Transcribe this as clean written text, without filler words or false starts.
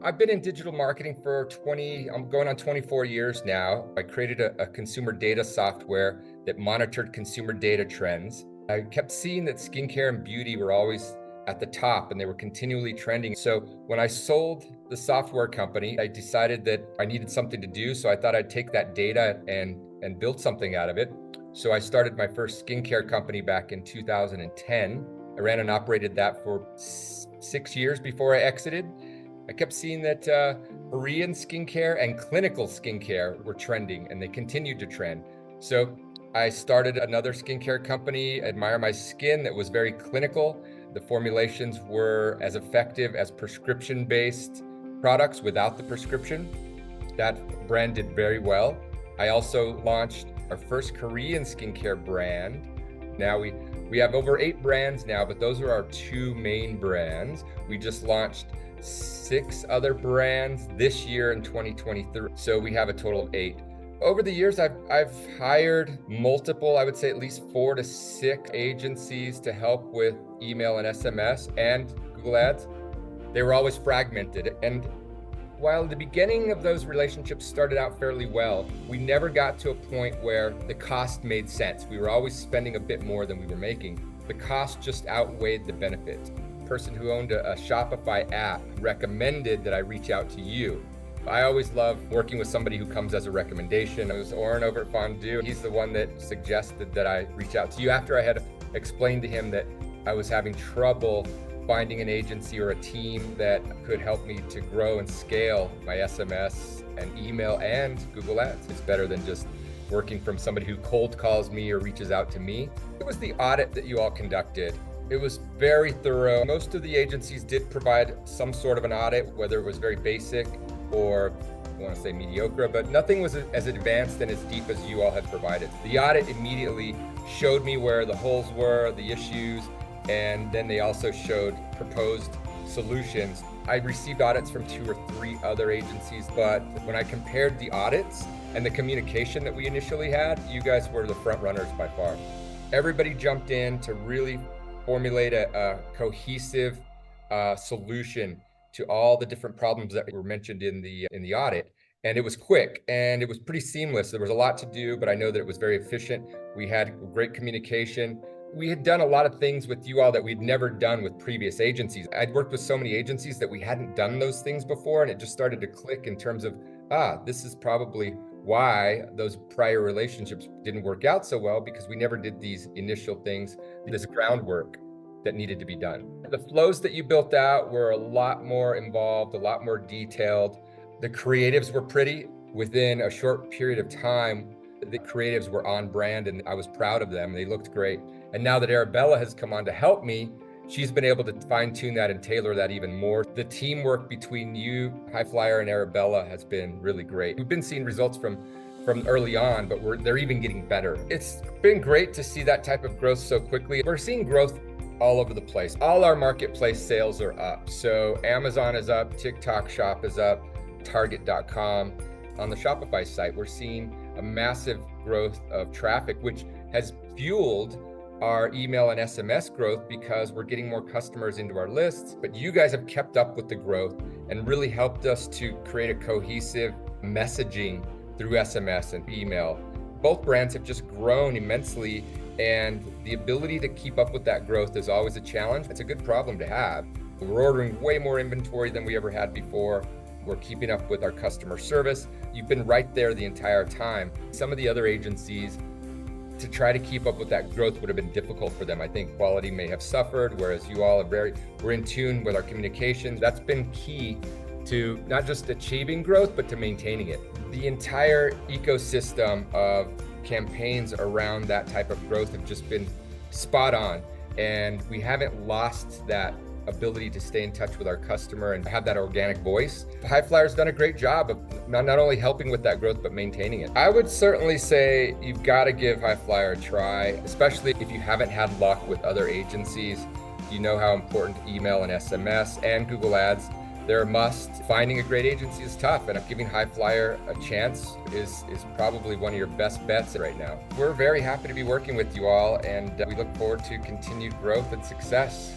I've been in digital marketing for I'm going on 24 years now. I created a consumer data software that monitored consumer data trends. I kept seeing that skincare and beauty were always at the top and they were continually trending. So when I sold the software company, I decided that I needed something to do. So I thought I'd take that data and build something out of it. So I started my first skincare company back in 2010. I ran and operated that for 6 years before I exited. I kept seeing that Korean skincare and clinical skincare were trending, and they continued to trend. So I started another skincare company, Admire My Skin, that was very clinical. The formulations were as effective as prescription-based products without the prescription. That brand did very well. I also launched our first Korean skincare brand. Now we have over 8 brands now, but those are our 2 main brands. We just launched 6 other brands this year in 2023. So we have a total of 8. Over the years, I've hired multiple, I would say at least 4 to 6 agencies to help with email and SMS and Google Ads. They were always fragmented. And while the beginning of those relationships started out fairly well, we never got to a point where the cost made sense. We were always spending a bit more than we were making. The cost just outweighed the benefits. Person who owned a Shopify app recommended that I reach out to you. I always love working with somebody who comes as a recommendation. It was Oren over at Fondue. He's the one that suggested that I reach out to you after I had explained to him that I was having trouble finding an agency or a team that could help me to grow and scale my SMS and email and Google Ads. It's better than just working from somebody who cold calls me or reaches out to me. It was the audit that you all conducted. It was very thorough. Most of the agencies did provide some sort of an audit, whether it was very basic or I want to say mediocre, but nothing was as advanced and as deep as you all had provided. The audit immediately showed me where the holes were, the issues, and then they also showed proposed solutions. I received audits from 2 or 3 other agencies, but when I compared the audits and the communication that we initially had, you guys were the front runners by far. Everybody jumped in to really formulate a cohesive solution to all the different problems that were mentioned in the audit. And it was quick and it was pretty seamless. There was a lot to do, but I know that it was very efficient. We had great communication. We had done a lot of things with you all that we'd never done with previous agencies. I'd worked with so many agencies that we hadn't done those things before, and it just started to click in terms of, this is probably why those prior relationships didn't work out so well, because we never did these initial things, this groundwork that needed to be done. The flows that you built out were a lot more involved, a lot more detailed. The creatives were pretty. Within a short period of time, the creatives were on brand and I was proud of them. They looked great. And now that Arabella has come on to help me, she's been able to fine tune that and tailor that even more. The teamwork between you, HiFlyer, and Arabella has been really great. We've been seeing results from early on, but they're even getting better. It's been great to see that type of growth so quickly. We're seeing growth all over the place. All our marketplace sales are up. So Amazon is up, TikTok Shop is up, Target.com. On the Shopify site, we're seeing a massive growth of traffic, which has fueled our email and SMS growth because we're getting more customers into our lists. But you guys have kept up with the growth and really helped us to create a cohesive messaging through SMS and email. Both brands have just grown immensely, and the ability to keep up with that growth is always a challenge. It's a good problem to have. We're ordering way more inventory than we ever had before. We're keeping up with our customer service. You've been right there the entire time. Some of the other agencies, to try to keep up with that growth would have been difficult for them. I think quality may have suffered, whereas you all we're in tune with our communications. That's been key to not just achieving growth, but to maintaining it. The entire ecosystem of campaigns around that type of growth have just been spot on. And we haven't lost that ability to stay in touch with our customer and have that organic voice. HiFlyer's done a great job of not only helping with that growth, but maintaining it. I would certainly say you've got to give HiFlyer a try, especially if you haven't had luck with other agencies. You know how important email and SMS and Google Ads, they're a must. Finding a great agency is tough, and giving HiFlyer a chance is probably one of your best bets right now. We're very happy to be working with you all, and we look forward to continued growth and success.